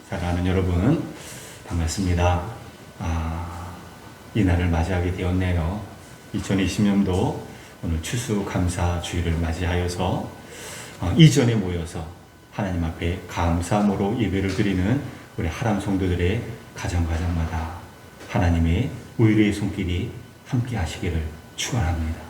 사랑하는 여러분, 반갑습니다. 이날을 맞이하게 되었네요. 2020년도 오늘 추수감사주일을 맞이하여서 이전에 모여서 하나님 앞에 감사함으로 예배를 드리는 우리 하람 성도들의 가정마다 하나님의 의뢰의 손길이 함께 하시기를 축원합니다.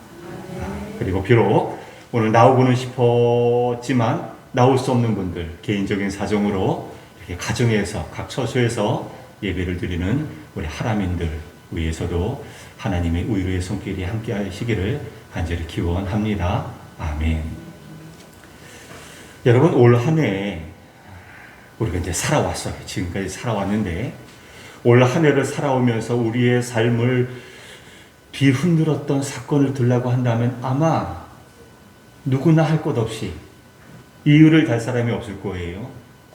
그리고 비록 오늘 나오고는 싶었지만 나올 수 없는 분들, 개인적인 사정으로 이렇게 가정에서 각 처소에서 예배를 드리는 우리 하람인들 위해서도 하나님의 의뢰의 손길이 함께 하시기를 간절히 기원합니다. 아멘. 여러분, 올 한 해 우리가 이제 살아왔어요. 지금까지 살아왔는데 올 한 해를 살아오면서 우리의 삶을 뒤흔들었던 사건을 들라고 한다면 아마 누구나 할 것 없이 이유를 달 사람이 없을 거예요.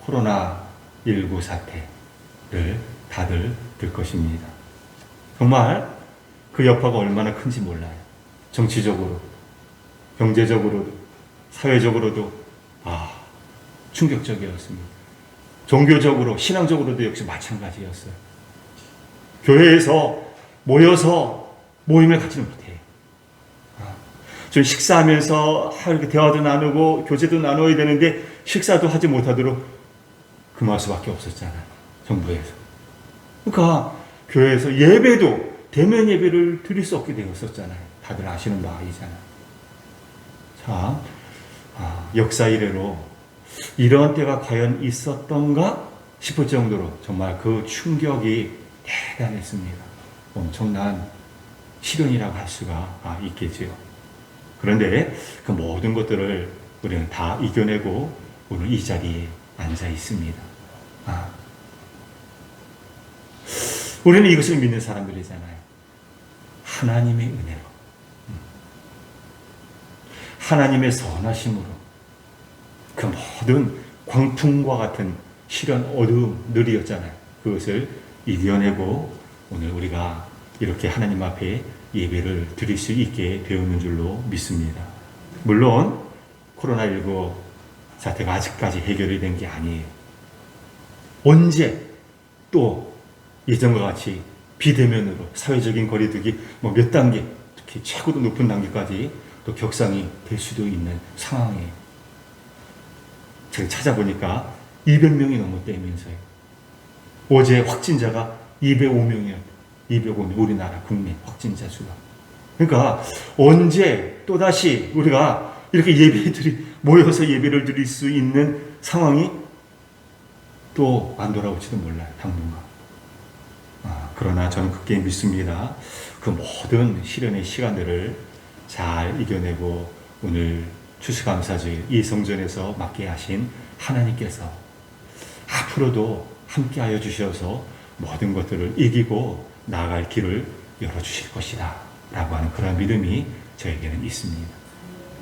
코로나19 사태를 다들 들 것입니다. 정말 그 여파가 얼마나 큰지 몰라요. 정치적으로, 경제적으로도, 사회적으로도 충격적이었습니다. 종교적으로, 신앙적으로도 역시 마찬가지였어요. 교회에서 모여서 모임을 갖지는 못해요. 좀 식사하면서 이렇게 대화도 나누고 교제도 나눠야 되는데 식사도 하지 못하도록 금할 수밖에 없었잖아요. 정부에서. 그러니까 교회에서 예배도 대면 예배를 드릴 수 없게 되었었잖아요. 다들 아시는 바이잖아요. 자, 역사 이래로 이런 때가 과연 있었던가 싶을 정도로 정말 그 충격이 대단했습니다. 엄청난 시련이라고 할 수가 있겠지요. 그런데 그 모든 것들을 우리는 다 이겨내고 오늘 이 자리에 앉아 있습니다. 우리는 이것을 믿는 사람들이잖아요. 하나님의 은혜로, 하나님의 선하심으로 그 모든 광풍과 같은 시련 어둠들이었잖아요. 그것을 이겨내고 오늘 우리가 이렇게 하나님 앞에 예배를 드릴 수 있게 되었는 줄로 믿습니다. 물론 코로나19 사태가 아직까지 해결이 된 게 아니에요. 언제 또 예전과 같이 비대면으로 사회적인 거리두기 몇 단계, 특히 최고로 높은 단계까지 또 격상이 될 수도 있는 상황이에요. 제가 찾아보니까 200명이 넘었다면서요. 어제 확진자가 205명이었어요. 205명, 우리나라 국내 확진자 수가. 그러니까 언제 또다시 우리가 이렇게 모여서 예배를 드릴 수 있는 상황이 또 안 돌아올지도 몰라요. 당분간. 그러나 저는 굳게 믿습니다. 그 모든 시련의 시간들을 잘 이겨내고 오늘 추수감사주일 이 성전에서 맡게 하신 하나님께서 앞으로도 함께하여 주셔서 모든 것들을 이기고 나아갈 길을 열어주실 것이다 라고 하는 그런 믿음이 저에게는 있습니다.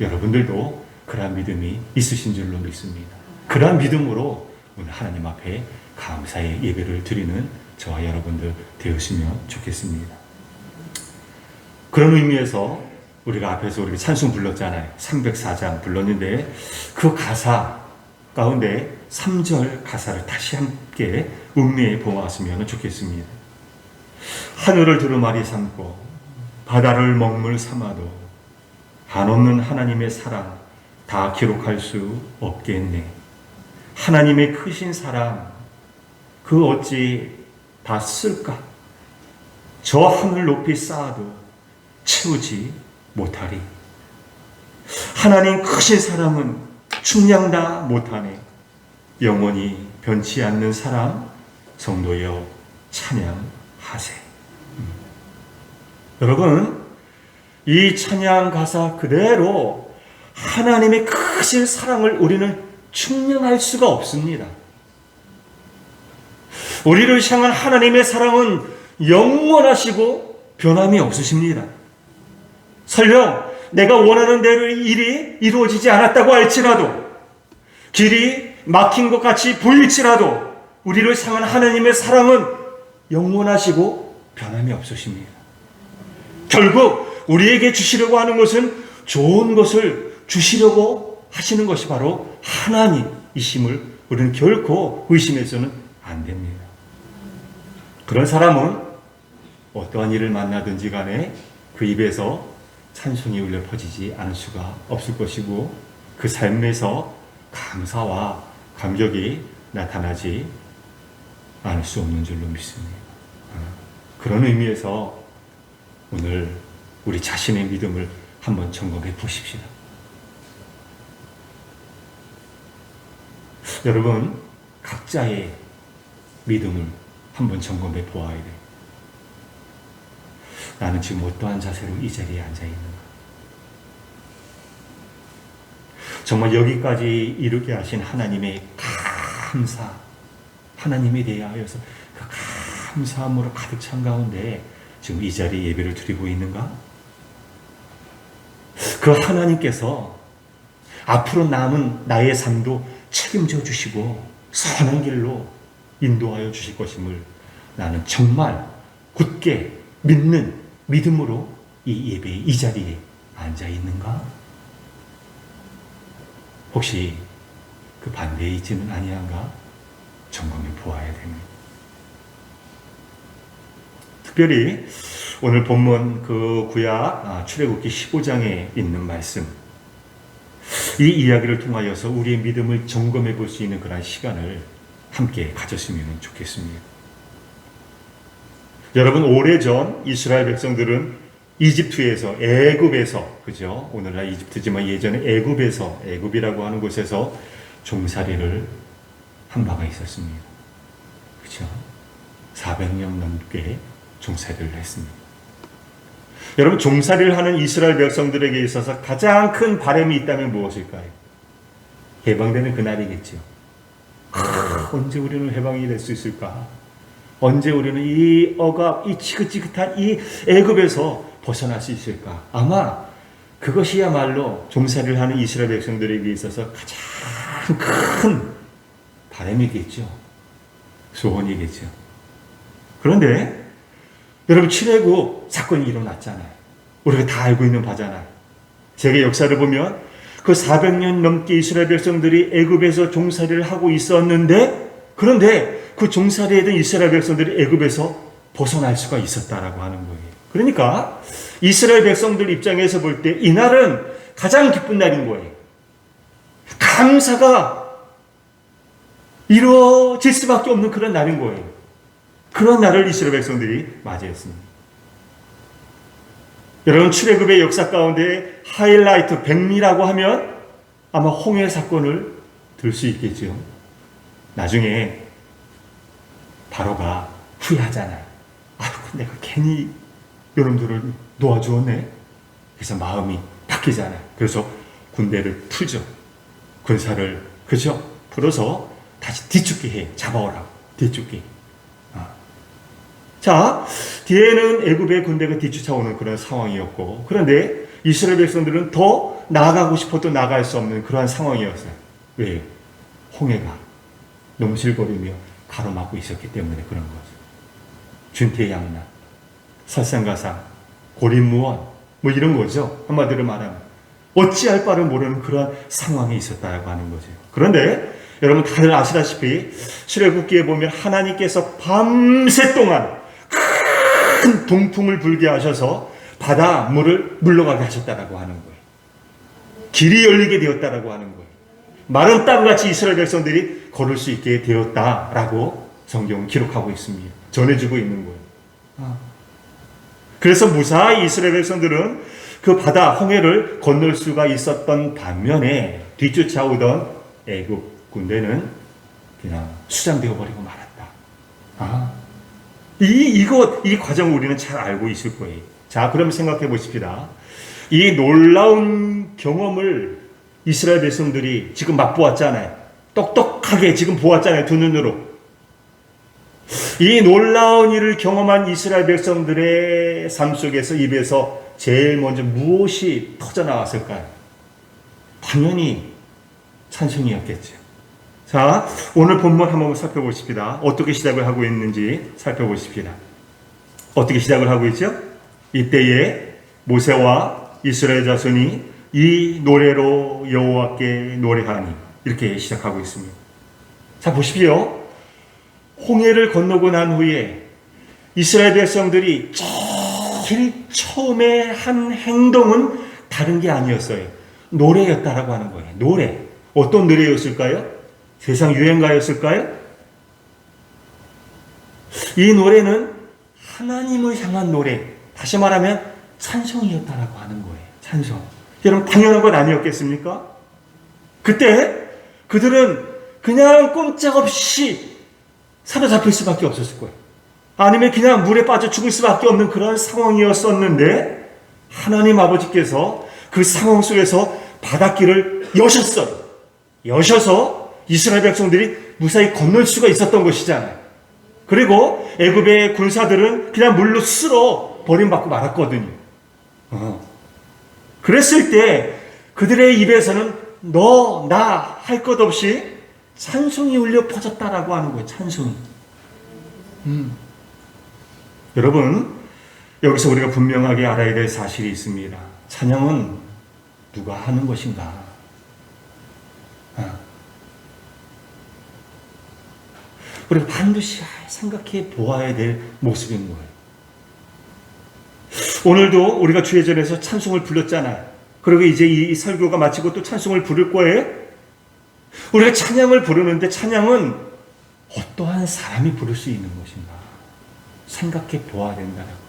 여러분들도 그런 믿음이 있으신 줄로 믿습니다. 그런 믿음으로 오늘 하나님 앞에 감사의 예배를 드리는 저와 여러분들 되었으면 좋겠습니다. 그런 의미에서 우리가 앞에서 우리가 찬송 불렀잖아요. 304장 불렀는데 그 가사 가운데 3절 가사를 다시 함께 음미해 보았으면 좋겠습니다. 하늘을 두루마리 삼고 바다를 먹물 삼아도 한없는 하나님의 사랑 다 기록할 수 없겠네. 하나님의 크신 사랑 그 어찌 다 쓸까? 저 하늘 높이 쌓아도 채우지 못하리. 하나님 크신 사랑은 충량 다 못하네. 영원히 변치 않는 사랑 성도여 찬양하세. 여러분, 이 찬양 가사 그대로 하나님의 크신 사랑을 우리는 충량할 수가 없습니다. 우리를 향한 하나님의 사랑은 영원하시고 변함이 없으십니다. 설령 내가 원하는 대로 일이 이루어지지 않았다고 할지라도, 길이 막힌 것 같이 보일지라도 우리를 향한 하나님의 사랑은 영원하시고 변함이 없으십니다. 결국 우리에게 주시려고 하는 것은 좋은 것을 주시려고 하시는 것이 바로 하나님이심을 우리는 결코 의심해서는 안 됩니다. 그런 사람은 어떠한 일을 만나든지 간에 그 입에서 찬송이 울려 퍼지지 않을 수가 없을 것이고 그 삶에서 감사와 감격이 나타나지 않을 수 없는 줄로 믿습니다. 그런 의미에서 오늘 우리 자신의 믿음을 한번 점검해 보십시다. 여러분, 각자의 믿음을 한번 점검해 보아야 돼요. 나는 지금 어떠한 자세로 이 자리에 앉아 있는가? 정말 여기까지 이르게 하신 하나님의 감사, 하나님에 대하여서 그 감사함으로 가득 찬 가운데 지금 이 자리에 예배를 드리고 있는가? 그 하나님께서 앞으로 남은 나의 삶도 책임져 주시고 선한 길로 인도하여 주실 것임을 나는 정말 굳게 믿는 믿음으로 이 예배의 이 자리에 앉아 있는가? 혹시 그 반대에 있지는 아니한가? 점검해 보아야 됩니다. 특별히 오늘 본문 그 구약 출애굽기 15장에 있는 말씀, 이 이야기를 통하여서 우리의 믿음을 점검해 볼 수 있는 그런 시간을 함께 가졌으면 좋겠습니다. 여러분, 오래전 이스라엘 백성들은 이집트에서, 애굽에서, 그죠? 오늘날 이집트지만 예전에 애굽에서, 애굽이라고 하는 곳에서 종살이를 한 바가 있었습니다. 그죠? 400년 넘게 종살이를 했습니다. 여러분, 종살이를 하는 이스라엘 백성들에게 있어서 가장 큰 바람이 있다면 무엇일까요? 해방되는 그날이겠죠. 언제 우리는 해방이 될 수 있을까? 언제 우리는 이 억압, 이 지긋지긋한 이 애굽에서 벗어날 수 있을까? 아마 그것이야말로 종살이를 하는 이스라엘 백성들에게 있어서 가장 큰 바람이겠죠. 소원이겠죠. 그런데 여러분, 출애굽 사건이 일어났잖아요. 우리가 다 알고 있는 바잖아요. 세계 역사를 보면 그 400년 넘게 이스라엘 백성들이 애굽에서 종살이를 하고 있었는데, 그런데 그 종살이했던 이스라엘 백성들이 애굽에서 벗어날 수가 있었다라고 하는 거예요. 그러니까 이스라엘 백성들 입장에서 볼 때 이날은 가장 기쁜 날인 거예요. 감사가 이루어질 수밖에 없는 그런 날인 거예요. 그런 날을 이스라엘 백성들이 맞이했습니다. 여러분, 출애굽의 역사 가운데 하이라이트 백미라고 하면 아마 홍해 사건을 들 수 있겠죠. 나중에 바로가 후회하잖아요. 아이고, 내가 괜히 여러분들을 놓아주었네. 그래서 마음이 바뀌잖아요. 그래서 군대를 풀죠. 군사를, 그죠? 풀어서 다시 뒤쫓게 해. 잡아오라고. 뒤쫓게. 자, 뒤에는 애굽의 군대가 뒤쫓아오는 그런 상황이었고, 그런데 이스라엘 백성들은 더 나아가고 싶어도 나아갈 수 없는 그러한 상황이었어요. 왜요? 홍해가 넘실거리며 가로막고 있었기 때문에 그런 거죠. 준태양난, 설상가상, 고립무원, 뭐 이런 거죠. 한마디로 말하면 어찌할 바를 모르는 그런 상황이 있었다고 하는 거죠. 그런데 여러분, 다들 아시다시피 출애굽기에 보면 하나님께서 밤새 동안 큰 동풍을 불게 하셔서 바다 물을 물러가게 하셨다라고 하는 거예요. 길이 열리게 되었다라고 하는 거예요. 마른 땅같이 이스라엘 백성들이 걸을 수 있게 되었다라고 성경은 기록하고 있습니다. 전해주고 있는 거예요. 그래서 무사히 이스라엘 백성들은 그 바다 홍해를 건널 수가 있었던 반면에 뒤쫓아오던 애굽 군대는 그냥 수장되어 버리고 말았다. 이 과정을 우리는 잘 알고 있을 거예요. 자, 그럼 생각해 보십시다. 이 놀라운 경험을 이스라엘 백성들이 지금 맛보았잖아요. 똑똑하게 지금 보았잖아요. 두 눈으로. 이 놀라운 일을 경험한 이스라엘 백성들의 삶 속에서 입에서 제일 먼저 무엇이 터져나왔을까요? 당연히 찬송이었겠죠. 자, 오늘 본문 한번 살펴보십시다. 어떻게 시작을 하고 있는지 살펴보십시다. 어떻게 시작을 하고 있죠? 이때에 모세와 이스라엘 자손이 이 노래로 여호와께 노래하니, 이렇게 시작하고 있습니다. 자, 보십시오. 홍해를 건너고 난 후에 이스라엘 백성들이 제일 처음에 한 행동은 다른 게 아니었어요. 노래였다라고 하는 거예요. 노래. 어떤 노래였을까요? 세상 유행가였을까요? 이 노래는 하나님을 향한 노래, 다시 말하면 찬송이었다라고 하는 거예요. 찬송. 여러분, 당연한 건 아니었겠습니까? 그때 그들은 그냥 꼼짝없이 사로잡힐 수밖에 없었을 거예요. 아니면 그냥 물에 빠져 죽을 수밖에 없는 그런 상황이었었는데 하나님 아버지께서 그 상황 속에서 바닷길을 여셨어요. 여셔서 이스라엘 백성들이 무사히 건널 수가 있었던 것이잖아요. 그리고 애굽의 군사들은 그냥 물로 쓸어 버림받고 말았거든요. 그랬을 때 그들의 입에서는 너, 나 할 것 없이 찬송이 울려 퍼졌다라고 하는 거예요. 찬송이. 여러분, 여기서 우리가 분명하게 알아야 될 사실이 있습니다. 찬양은 누가 하는 것인가? 우리가 반드시 생각해 보아야 될 모습인 거예요. 오늘도 우리가 주예전에서 찬송을 불렀잖아요. 그리고 이제 이 설교가 마치고 또 찬송을 부를 거예요. 우리가 찬양을 부르는데 찬양은 어떠한 사람이 부를 수 있는 것인가? 생각해 보아야 된다는 거예요.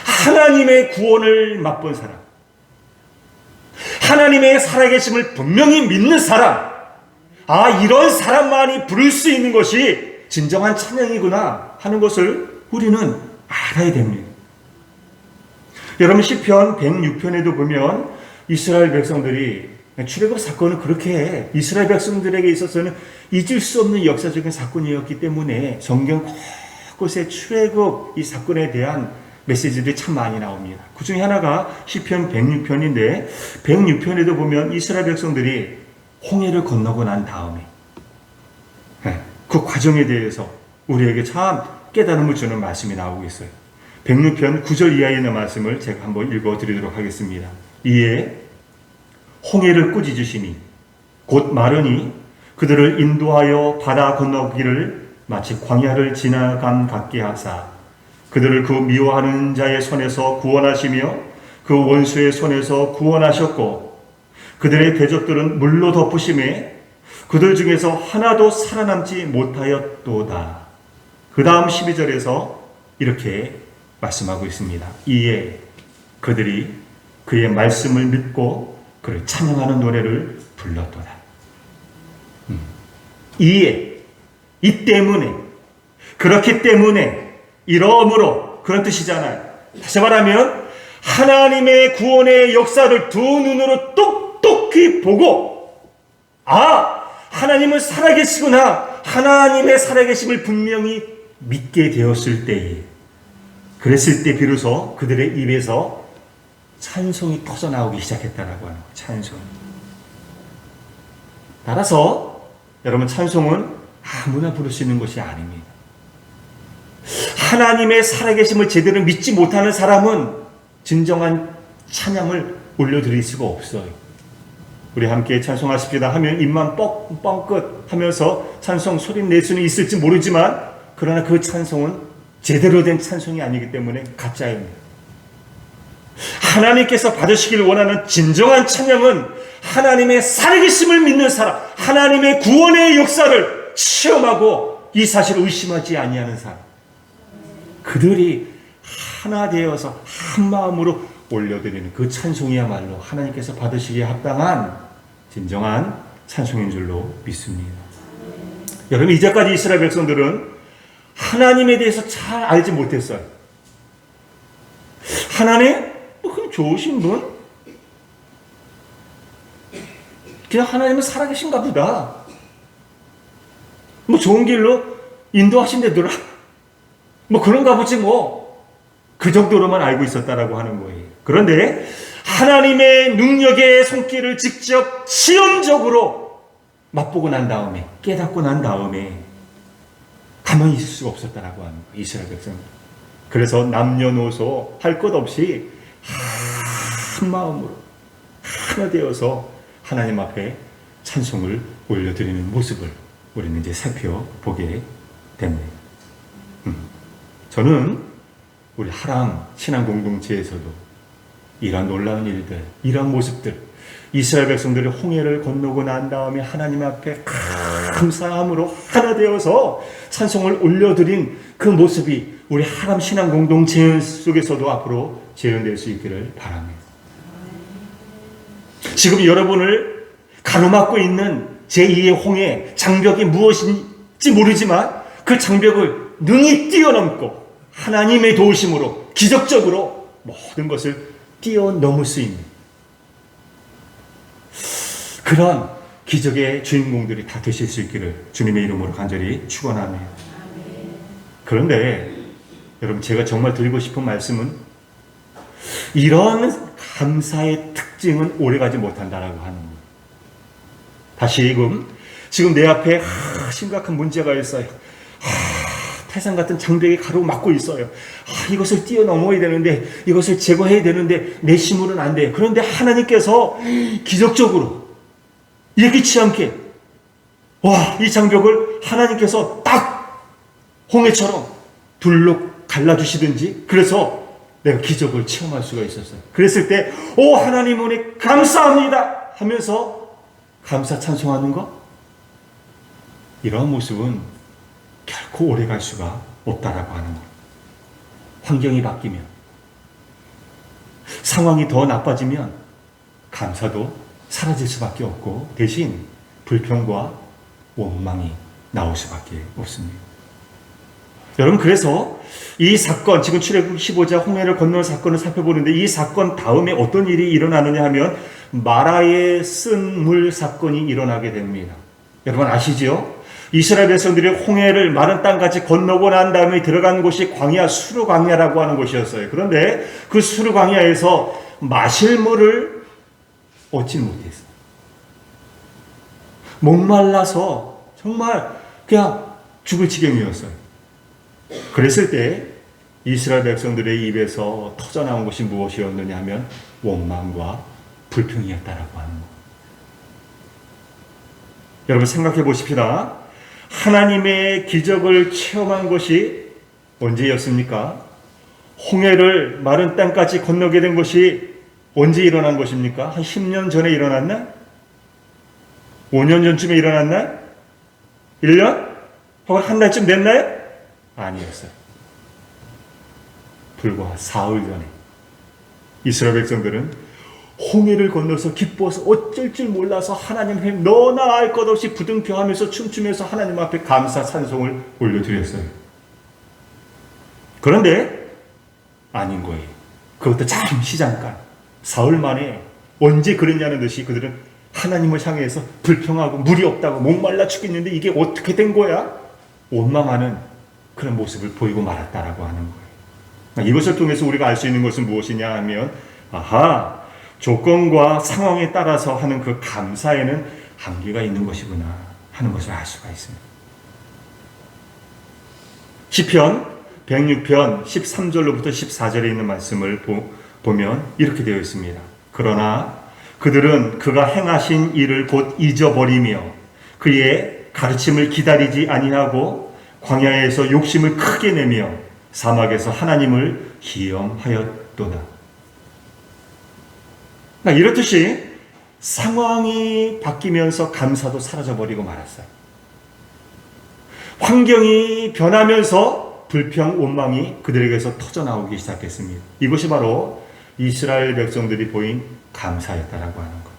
하나님의 구원을 맛본 사람, 하나님의 살아계심을 분명히 믿는 사람, 이런 사람만이 부를 수 있는 것이 진정한 찬양이구나 하는 것을 우리는 알아야 됩니다. 여러분, 시편 106편에도 보면 이스라엘 백성들이 출애굽 사건은 그렇게 이스라엘 백성들에게 있어서는 잊을 수 없는 역사적인 사건이었기 때문에 성경 곳곳에 출애굽 이 사건에 대한 메시지들이 참 많이 나옵니다. 그 중에 하나가 시편 106편인데 106편에도 보면 이스라엘 백성들이 홍해를 건너고 난 다음에 그 과정에 대해서 우리에게 참 깨달음을 주는 말씀이 나오고 있어요. 106편 9절 이하에 있는 말씀을 제가 한번 읽어드리도록 하겠습니다. 이에 홍해를 꾸짖으시니 곧 마르니 그들을 인도하여 바다 건너기를 마치 광야를 지나감 같게 하사 그들을 그 미워하는 자의 손에서 구원하시며 그 원수의 손에서 구원하셨고 그들의 대적들은 물로 덮으심에 그들 중에서 하나도 살아남지 못하였도다. 그 다음 12절에서 이렇게 말씀하고 있습니다. 이에 그들이 그의 말씀을 믿고 그를 찬양하는 노래를 불렀도다. 이에, 이 때문에, 그렇기 때문에, 이러므로 그런 뜻이잖아요. 다시 말하면 하나님의 구원의 역사를 두 눈으로 똑똑히 보고 하나님은 살아계시구나, 하나님의 살아계심을 분명히 믿게 되었을 때에, 그랬을 때 비로소 그들의 입에서 찬송이 터져나오기 시작했다라고 하는 거예요. 찬송. 따라서 여러분, 찬송은 아무나 부를 수 있는 것이 아닙니다. 하나님의 살아계심을 제대로 믿지 못하는 사람은 진정한 찬양을 올려드릴 수가 없어요. 우리 함께 찬송하십시다 하면 입만 뻥끗 하면서 찬송 소리 낼 수는 있을지 모르지만 그러나 그 찬송은 제대로 된 찬송이 아니기 때문에 가짜입니다. 하나님께서 받으시길 원하는 진정한 찬양은 하나님의 살아계심을 믿는 사람, 하나님의 구원의 역사를 체험하고 이 사실을 의심하지 아니하는 사람, 그들이 하나 되어서 한 마음으로 올려드리는 그 찬송이야말로 하나님께서 받으시기에 합당한 진정한 찬송인 줄로 믿습니다. 여러분, 이제까지 이스라엘 백성들은 하나님에 대해서 잘 알지 못했어요. 하나님? 그럼 좋으신 분? 그냥 하나님은 살아계신가 보다. 좋은 길로 인도하신다더라. 그런가 보지 그 정도로만 알고 있었다라고 하는 거예요. 그런데 하나님의 능력의 손길을 직접 시험적으로 맛보고 난 다음에, 깨닫고 난 다음에 가만히 있을 수가 없었다라고 하는 거예요. 이스라엘 백성. 그래서 남녀노소 할 것 없이 한 마음으로 하나 되어서 하나님 앞에 찬송을 올려드리는 모습을 우리는 이제 살펴보게 됩니다. 저는 우리 하람 신앙 공동체에서도 이러한 놀라운 일들, 이러한 모습들, 이스라엘 백성들이 홍해를 건너고 난 다음에 하나님 앞에 감사함으로 하나 되어서 찬송을 올려드린 그 모습이 우리 하람 신앙 공동체 속에서도 앞으로 재현될 수 있기를 바랍니다. 지금 여러분을 가로막고 있는 제2의 홍해 장벽이 무엇인지 모르지만 그 장벽을 능히 뛰어넘고 하나님의 도우심으로 기적적으로 모든 것을 뛰어넘을 수 있는 그런 기적의 주인공들이 다 되실 수 있기를 주님의 이름으로 간절히 축원합니다. 그런데 여러분, 제가 정말 드리고 싶은 말씀은 이런 감사의 특징은 오래가지 못한다라고 하는 거예요. 다시금 지금 내 앞에 심각한 문제가 있어요. 태산 같은 장벽이 가로막고 있어요. 이것을 뛰어넘어야 되는데, 이것을 제거해야 되는데 내 힘으로는 안 돼요. 그런데 하나님께서 기적적으로 예기치 않게 이 장벽을 하나님께서 딱 홍해처럼 둘로 갈라주시든지, 그래서 내가 기적을 체험할 수가 있었어요. 그랬을 때 하나님 은혜 감사합니다 하면서 감사 찬송하는 것, 이런 모습은 결코 오래 갈 수가 없다라고 하는 것. 환경이 바뀌면, 상황이 더 나빠지면 감사도 사라질 수밖에 없고 대신 불평과 원망이 나올 수밖에 없습니다. 여러분, 그래서 이 사건, 지금 출애굽 15장 홍해를 건너는 사건을 살펴보는데, 이 사건 다음에 어떤 일이 일어나느냐 하면 마라의 쓴 물 사건이 일어나게 됩니다. 여러분 아시죠? 이스라엘 백성들이 홍해를 마른 땅같이 건너고 난 다음에 들어간 곳이 광야, 수르 광야라고 하는 곳이었어요. 그런데 그 수르 광야에서 마실 물을 얻지 못했어요. 목말라서 정말 그냥 죽을 지경이었어요. 그랬을 때 이스라엘 백성들의 입에서 터져나온 것이 무엇이었느냐 하면 원망과 불평이었다라고 하는 것. 여러분 생각해 보십시다. 하나님의 기적을 체험한 것이 언제였습니까? 홍해를 마른 땅까지 건너게 된 것이 언제 일어난 것입니까? 한 10년 전에 일어났나? 5년 전쯤에 일어났나? 1년? 혹은 한 달쯤 됐나요? 아니었어요. 불과 사흘 전에 이스라엘 백성들은 홍해를 건너서 기뻐서 어쩔 줄 몰라서 하나님 앞에 너나 알 것 없이 부둥켜하면서 춤추면서 하나님 앞에 감사 찬송을 올려드렸어요. 그런데 아닌 거예요. 그것도 잠시 잠깐, 사흘 만에 언제 그랬냐는 듯이 그들은 하나님을 향해서 불평하고 물이 없다고 목말라 죽겠는데 이게 어떻게 된 거야? 원망하는 그런 모습을 보이고 말았다라고 하는 거예요. 이것을 통해서 우리가 알 수 있는 것은 무엇이냐 하면, 조건과 상황에 따라서 하는 그 감사에는 한계가 있는 것이구나 하는 것을 알 수가 있습니다. 시편 106편 13절로부터 14절에 있는 말씀을 보면 이렇게 되어 있습니다. 그러나 그들은 그가 행하신 일을 곧 잊어버리며 그의 가르침을 기다리지 아니하고 광야에서 욕심을 크게 내며 사막에서 하나님을 기염하였도다. 이렇듯이 상황이 바뀌면서 감사도 사라져버리고 말았어요. 환경이 변하면서 불평, 원망이 그들에게서 터져나오기 시작했습니다. 이것이 바로 이스라엘 백성들이 보인 감사였다라고 하는 것.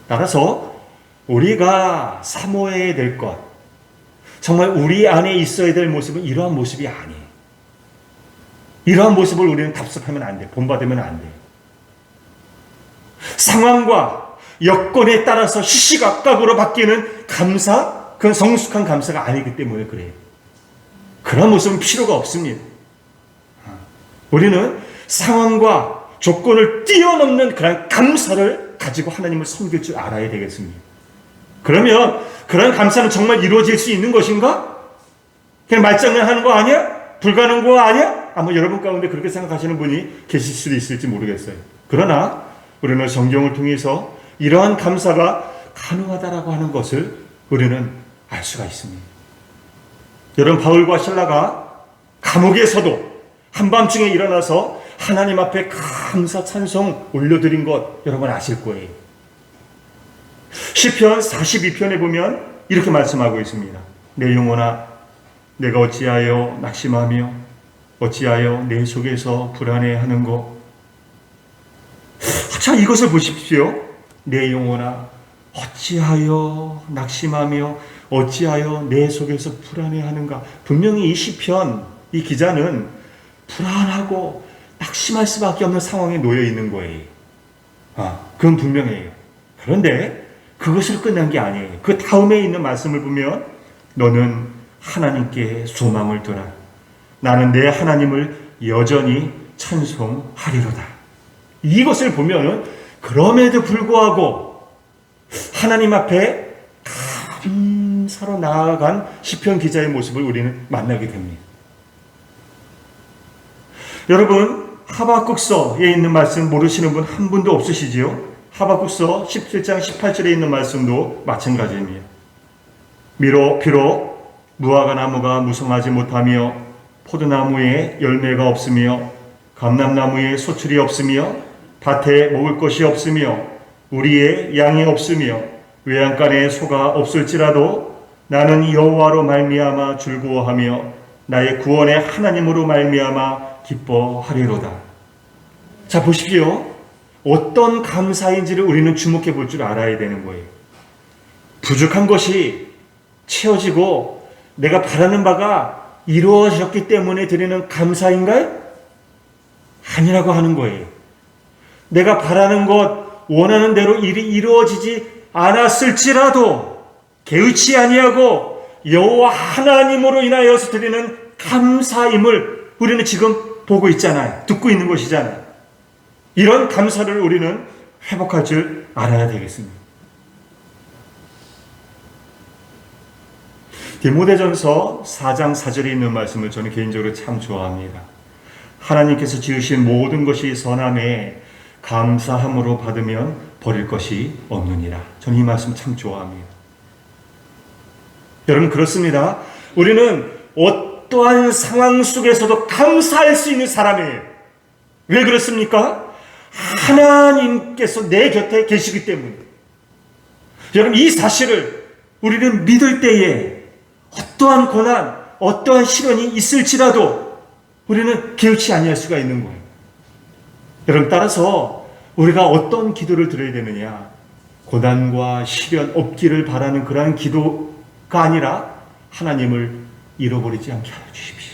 따라서 우리가 사모해야 될 것, 정말 우리 안에 있어야 될 모습은 이러한 모습이 아니에요. 이러한 모습을 우리는 답습하면 안 돼. 본받으면 안 돼요. 상황과 여건에 따라서 시시각각으로 바뀌는 감사, 그건 성숙한 감사가 아니기 때문에 그래요. 그런 모습은 필요가 없습니다. 우리는 상황과 조건을 뛰어넘는 그런 감사를 가지고 하나님을 섬길 줄 알아야 되겠습니다. 그러면 그런 감사는 정말 이루어질 수 있는 것인가? 그냥 말장난하는 거 아니야? 불가능한 거 아니야? 아마 여러분 가운데 그렇게 생각하시는 분이 계실 수도 있을지 모르겠어요. 그러나 우리는 성경을 통해서 이러한 감사가 가능하다라고 하는 것을 우리는 알 수가 있습니다. 여러분, 바울과 실라가 감옥에서도 한밤중에 일어나서 하나님 앞에 감사 찬송 올려드린 것 여러분 아실 거예요. 시편 42편에 보면 이렇게 말씀하고 있습니다. 내 영혼아, 내가 어찌하여 낙심하며 어찌하여 내 속에서 불안해하는고. 자, 이것을 보십시오. 내 영혼아, 어찌하여 낙심하며 어찌하여 내 속에서 불안해하는가. 분명히 이 시편, 이 기자는 불안하고 낙심할 수밖에 없는 상황에 놓여 있는 거예요. 그건 분명해요. 그런데 그것을 끝난 게 아니에요. 그 다음에 있는 말씀을 보면 너는 하나님께 소망을 두라. 나는 내 하나님을 여전히 찬송하리로다. 이것을 보면 그럼에도 불구하고 하나님 앞에 감사로 나아간 시편 기자의 모습을 우리는 만나게 됩니다. 여러분, 하박국서에 있는 말씀 모르시는 분 한 분도 없으시지요? 하박국서 17장 18절에 있는 말씀도 마찬가지입니다. 비록 무화과 나무가 무성하지 못하며 포도나무에 열매가 없으며 감람나무에 소출이 없으며 밭에 먹을 것이 없으며 우리의 양이 없으며 외양간에 소가 없을지라도 나는 여호와로 말미암아 즐거워하며 나의 구원의 하나님으로 말미암아 기뻐하리로다. 자, 보십시오. 어떤 감사인지를 우리는 주목해 볼 줄 알아야 되는 거예요. 부족한 것이 채워지고 내가 바라는 바가 이루어졌기 때문에 드리는 감사인가요? 아니라고 하는 거예요. 내가 바라는 것, 원하는 대로 일이 이루어지지 않았을지라도 개의치 아니하고 여호와 하나님으로 인하여서 드리는 감사임을 우리는 지금 보고 있잖아요. 듣고 있는 것이잖아요. 이런 감사를 우리는 회복할 줄 알아야 되겠습니다. 디모데전서 4장 4절에 있는 말씀을 저는 개인적으로 참 좋아합니다. 하나님께서 지으신 모든 것이 선함에 감사함으로 받으면 버릴 것이 없느니라. 저는 이 말씀 참 좋아합니다. 여러분, 그렇습니다. 우리는 어떠한 상황 속에서도 감사할 수 있는 사람이에요. 왜 그렇습니까? 하나님께서 내 곁에 계시기 때문에. 여러분, 이 사실을 우리는 믿을 때에 어떠한 고난, 어떠한 시련이 있을지라도 우리는 개의치 아니할 수가 있는 거예요. 여러분, 따라서 우리가 어떤 기도를 드려야 되느냐? 고난과 시련 없기를 바라는 그러한 기도가 아니라 하나님을 잃어버리지 않게 하여 주십시오.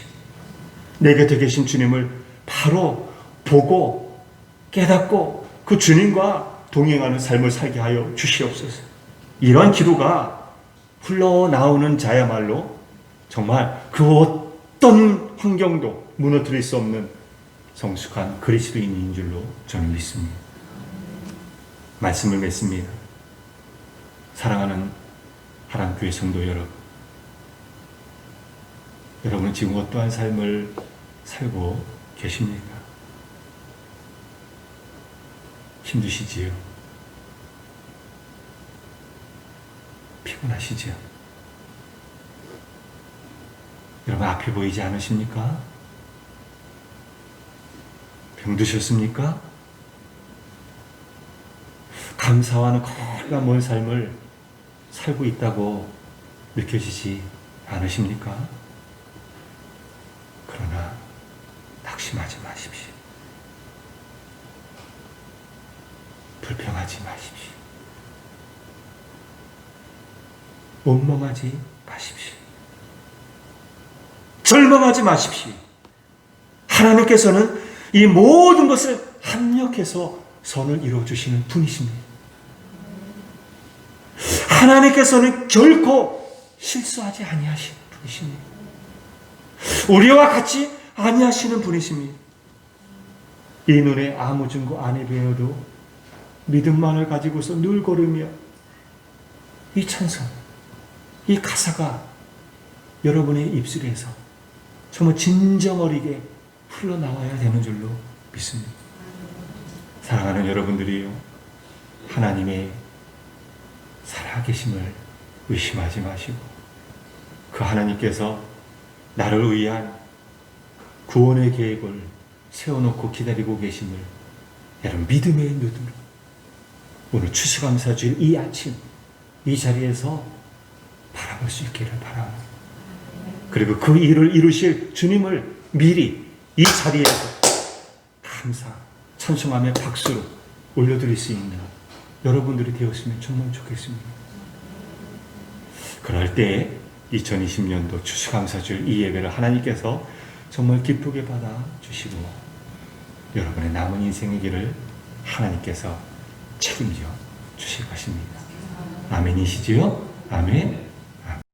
내 곁에 계신 주님을 바로 보고 깨닫고 그 주님과 동행하는 삶을 살게 하여 주시옵소서. 이러한 기도가 흘러나오는 자야말로 정말 그 어떤 환경도 무너뜨릴 수 없는 성숙한 그리스도인인 줄로 저는 믿습니다. 말씀을 맺습니다. 사랑하는 하나님교회 성도 여러분, 여러분은 지금 어떠한 삶을 살고 계십니까? 힘드시지요? 피곤하시지요? 여러분, 앞이 보이지 않으십니까? 병드셨습니까? 감사와는 거리가 먼 삶을 살고 있다고 느껴지지 않으십니까? 그러나 낙심하지 마십시오. 불평하지 마십시오. 원망하지 마십시오. 절망하지 마십시오. 하나님께서는 이 모든 것을 합력해서 선을 이루어주시는 분이십니다. 하나님께서는 결코 실수하지 아니하시는 분이십니다. 우리와 같이 아니하시는 분이십니다. 이 눈에 아무 증거 안 해배어도 믿음만을 가지고서 늘 걸으며 이 찬송, 이 가사가 여러분의 입술에서 정말 진정어리게 흘러나와야 되는 줄로 믿습니다. 사랑하는 여러분들이요, 하나님의 살아계심을 의심하지 마시고 그 하나님께서 나를 위한 구원의 계획을 세워놓고 기다리고 계심을 여러분 믿음의 눈으로 오늘 추수감사주일 이 아침 이 자리에서 바라볼 수 있기를 바랍니다. 그리고 그 일을 이루실 주님을 미리 이 자리에서 감사, 찬송하며 박수로 올려드릴 수 있는 여러분들이 되었으면 정말 좋겠습니다. 그럴 때 2020년도 추수감사주일 이 예배를 하나님께서 정말 기쁘게 받아주시고 여러분의 남은 인생의 길을 하나님께서 책임져 주실 것입니다. 아멘이시지요? 아멘.